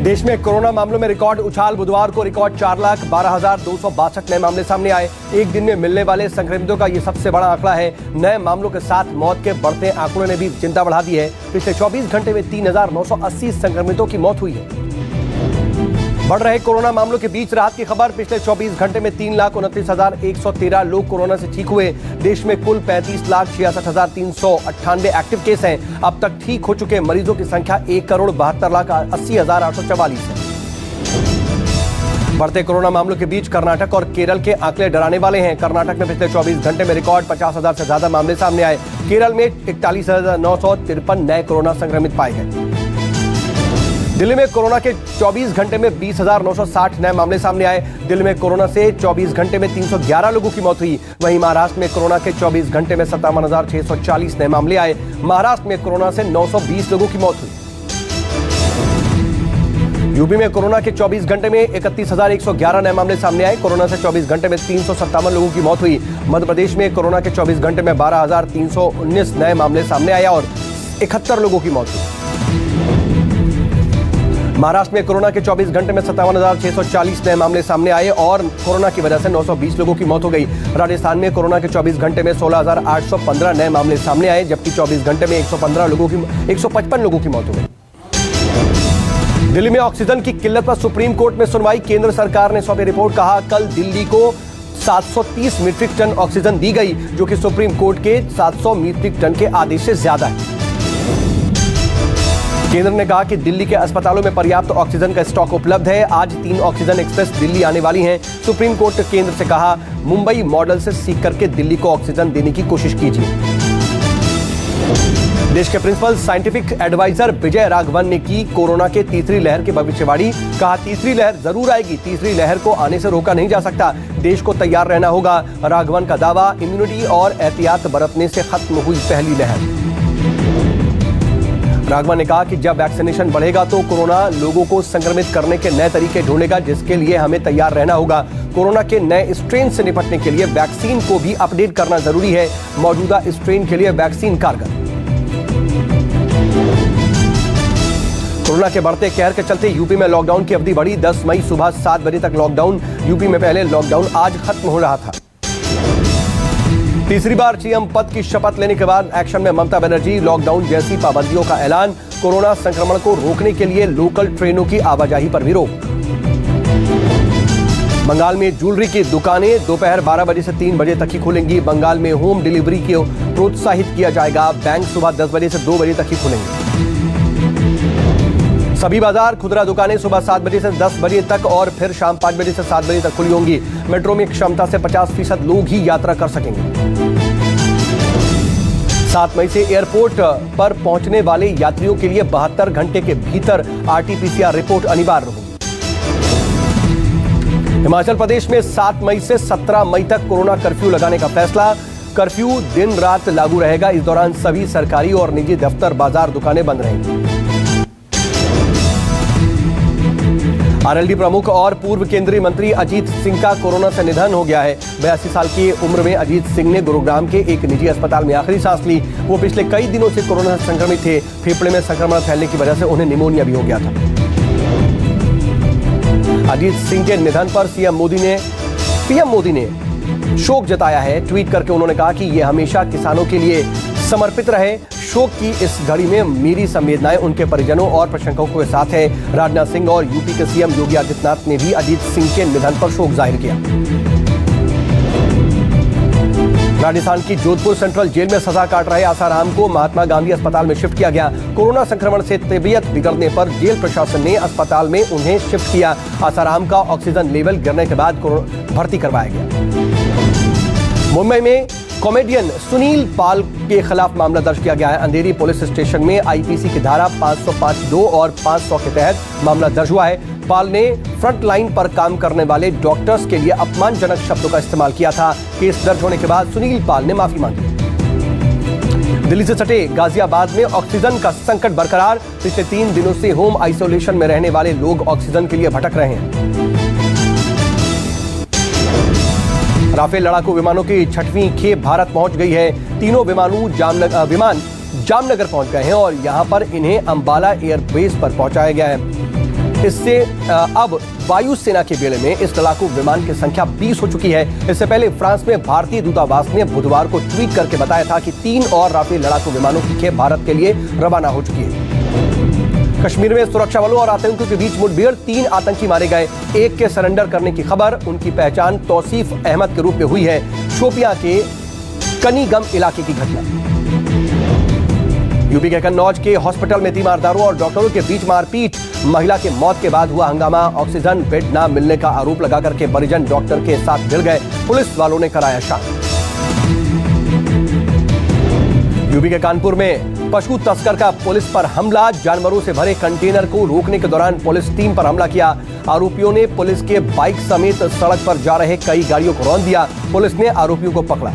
देश में कोरोना मामलों में रिकॉर्ड उछाल। बुधवार को रिकॉर्ड 4,12,262 नए मामले सामने आए। एक दिन में मिलने वाले संक्रमितों का ये सबसे बड़ा आंकड़ा है। नए मामलों के साथ मौत के बढ़ते आंकड़ों ने भी चिंता बढ़ा दी है। पिछले 24 घंटे में 3,980 संक्रमितों की मौत हुई है। बढ़ रहे कोरोना मामलों के बीच राहत की खबर। पिछले 24 घंटे में 3,29,113 लोग कोरोना से ठीक हुए। देश में कुल 35,66,398 एक्टिव केस हैं। अब तक ठीक हो चुके मरीजों की संख्या 1,72,80,844 है। बढ़ते कोरोना मामलों के बीच कर्नाटक और केरल के आंकड़े डराने वाले हैं। कर्नाटक में पिछले 24 घंटे में रिकॉर्ड 50,000 से ज्यादा मामले सामने आए। केरल में 41,953 नए कोरोना संक्रमित पाए गए। दिल्ली में कोरोना के 24 घंटे में 20,960 नए मामले सामने आए। दिल्ली में कोरोना से 24 घंटे में 311 लोगों की मौत हुई। वहीं महाराष्ट्र में कोरोना के 24 घंटे में 57,640 नए मामले आए। महाराष्ट्र में कोरोना से 920 लोगों की मौत हुई। यूपी में कोरोना के 24 घंटे में 31,111 नए मामले सामने आए। कोरोना से 24 घंटे में 357 लोगों की मौत हुई। मध्य प्रदेश में कोरोना के 24 घंटे में 12,319 नए मामले सामने आए और 71 लोगों की मौत हुई। महाराष्ट्र में कोरोना के 24 घंटे में 57,640 नए मामले सामने आए और कोरोना की वजह से 920 लोगों की मौत हो गई। राजस्थान में कोरोना के 24 घंटे में 16,815 नए मामले सामने आए, जबकि 24 घंटे में 155 लोगों की मौत हो गई। दिल्ली में ऑक्सीजन की किल्लत पर सुप्रीम कोर्ट में सुनवाई। केंद्र सरकार ने सौंपी रिपोर्ट। कहा, कल दिल्ली को 730 मीट्रिक टन ऑक्सीजन दी गई, जो कि सुप्रीम कोर्ट के 700 मीट्रिक टन के आदेश से ज्यादा है। केंद्र ने कहा कि दिल्ली के अस्पतालों में पर्याप्त ऑक्सीजन का स्टॉक उपलब्ध है। आज 3 ऑक्सीजन एक्सप्रेस दिल्ली आने वाली हैं। सुप्रीम कोर्ट ने केंद्र से कहा, मुंबई मॉडल से सीख करके दिल्ली को ऑक्सीजन देने की कोशिश कीजिए। देश के principal scientific adviser Vijay Raghavan ने की कोरोना के तीसरी लहर की भविष्यवाणी। कहा, तीसरी लहर जरूर आएगी। तीसरी लहर को आने से रोका नहीं जा सकता। देश को तैयार रहना होगा। राघवन का दावा, इम्यूनिटी और एहतियात बरतने से खत्म हुई पहली लहर। राघवन ने कहा कि जब वैक्सीनेशन बढ़ेगा तो कोरोना लोगों को संक्रमित करने के नए तरीके ढूंढेगा, जिसके लिए हमें तैयार रहना होगा। कोरोना के नए स्ट्रेन से निपटने के लिए वैक्सीन को भी अपडेट करना जरूरी है। मौजूदा स्ट्रेन के लिए वैक्सीन कारगर। कोरोना के बढ़ते कहर के चलते यूपी में लॉकडाउन की अवधि बढ़ी। 10 मई सुबह 7 बजे तक लॉकडाउन। यूपी में पहले लॉकडाउन आज खत्म हो रहा था। तीसरी बार सीएम पद की शपथ लेने के बाद एक्शन में ममता बनर्जी। लॉकडाउन जैसी पाबंदियों का ऐलान। कोरोना संक्रमण को रोकने के लिए लोकल ट्रेनों की आवाजाही पर भी रोक। बंगाल में ज्वेलरी की दुकानें दोपहर 12 बजे से 3 बजे तक ही खुलेंगी। बंगाल में होम डिलीवरी को प्रोत्साहित किया जाएगा। बैंक सुबह 10 बजे से 2 बजे तक ही खुलेंगे। सभी बाजार, खुदरा दुकानें सुबह 7 बजे से 10 बजे तक और फिर शाम 5 बजे से 7 बजे तक खुली होंगी। मेट्रो में क्षमता से 50% लोग ही यात्रा कर सकेंगे। 7 मई से एयरपोर्ट पर पहुंचने वाले यात्रियों के लिए 72 घंटे के भीतर आरटी-पीसीआर रिपोर्ट अनिवार्य होगी। हिमाचल प्रदेश में 7 मई से 17 मई तक कोरोना कर्फ्यू लगाने का फैसला। कर्फ्यू दिन रात लागू रहेगा। इस दौरान सभी सरकारी और निजी दफ्तर, बाजार, दुकानें बंद रहेंगी। आरएलडी प्रमुख और पूर्व केंद्रीय मंत्री अजीत सिंह का कोरोना से निधन हो गया है। 82 साल की उम्र में अजीत सिंह ने गुरुग्राम के एक निजी अस्पताल में आखिरी सांस ली। वो पिछले कई दिनों से कोरोना से संक्रमित थे। फेफड़े में संक्रमण फैलने की वजह से उन्हें निमोनिया भी हो गया था। अजीत सिंह के निधन पर पीएम मोदी ने शोक जताया है। ट्वीट करके उन्होंने कहा कि ये हमेशा किसानों के लिए समर्पित रहे। शोक की इस घड़ी में मेरी संवेदनाएं उनके परिजनों और प्रशंसकों के साथ है। राजनाथ सिंह और यूपी के सीएम योगी आदित्यनाथ ने भी अजीत सिंह के निधन पर शोक जाहिर किया। राजस्थान की जोधपुर सेंट्रल जेल में सजा काट रहे आसाराम को महात्मा गांधी अस्पताल में शिफ्ट किया गया। कोरोना संक्रमण से तबीयत बिगड़ने पर जेल प्रशासन ने अस्पताल में उन्हें शिफ्ट किया। आसाराम का ऑक्सीजन लेवल गिरने के बाद भर्ती करवाया गया। मुंबई में कॉमेडियन सुनील पाल के खिलाफ मामला दर्ज किया गया है। अंधेरी पुलिस स्टेशन में आईपीसी की धारा 505(2) और 500 के तहत मामला दर्ज हुआ है। पाल ने फ्रंट लाइन पर काम करने वाले डॉक्टर्स के लिए अपमानजनक शब्दों का इस्तेमाल किया था। केस दर्ज होने के बाद सुनील पाल ने माफी मांगी। दिल्ली से सटे गाजियाबाद में ऑक्सीजन का संकट बरकरार। पिछले 3 दिनों से होम आइसोलेशन में रहने वाले लोग ऑक्सीजन के लिए भटक रहे हैं। राफेल लड़ाकू विमानों की 6वीं खेप भारत पहुंच गई है। तीनों विमान जामनगर पहुंच गए हैं और यहां पर इन्हें अंबाला एयरबेस पर पहुंचाया गया है। इससे अब वायुसेना के बेड़े में इस लड़ाकू विमान की संख्या 20 हो चुकी है। इससे पहले फ्रांस में भारतीय दूतावास ने बुधवार को ट्वीट करके बताया था कि 3 और राफेल लड़ाकू विमानों की खेप भारत के लिए रवाना हो चुकी है। कश्मीर में सुरक्षा बलों और आतंकियों के बीच मुठभेड़, 3 आतंकी मारे गए, एक के सरेंडर करने की खबर। उनकी पहचान तौसीफ अहमद के रूप में हुई है। शोपियां के कनीगम इलाके की घटना। यूपी के कन्नौज के हॉस्पिटल में तीमारदारों और डॉक्टरों के बीच मारपीट, महिला के मौत के बाद हुआ हंगामा। ऑक्सीजन बेड न मिलने का आरोप लगाकर के परिजन डॉक्टर के साथ भिड़ गए, पुलिस वालों ने कराया शांत। यूपी के कानपुर में पशु तस्कर का पुलिस पर हमला, जानवरों से भरे कंटेनर को रोकने के दौरान पुलिस टीम पर हमला किया। आरोपियों ने पुलिस के बाइक समेत सड़क पर जा रहे कई गाड़ियों को रौंद दिया। पुलिस ने आरोपियों को पकड़ा।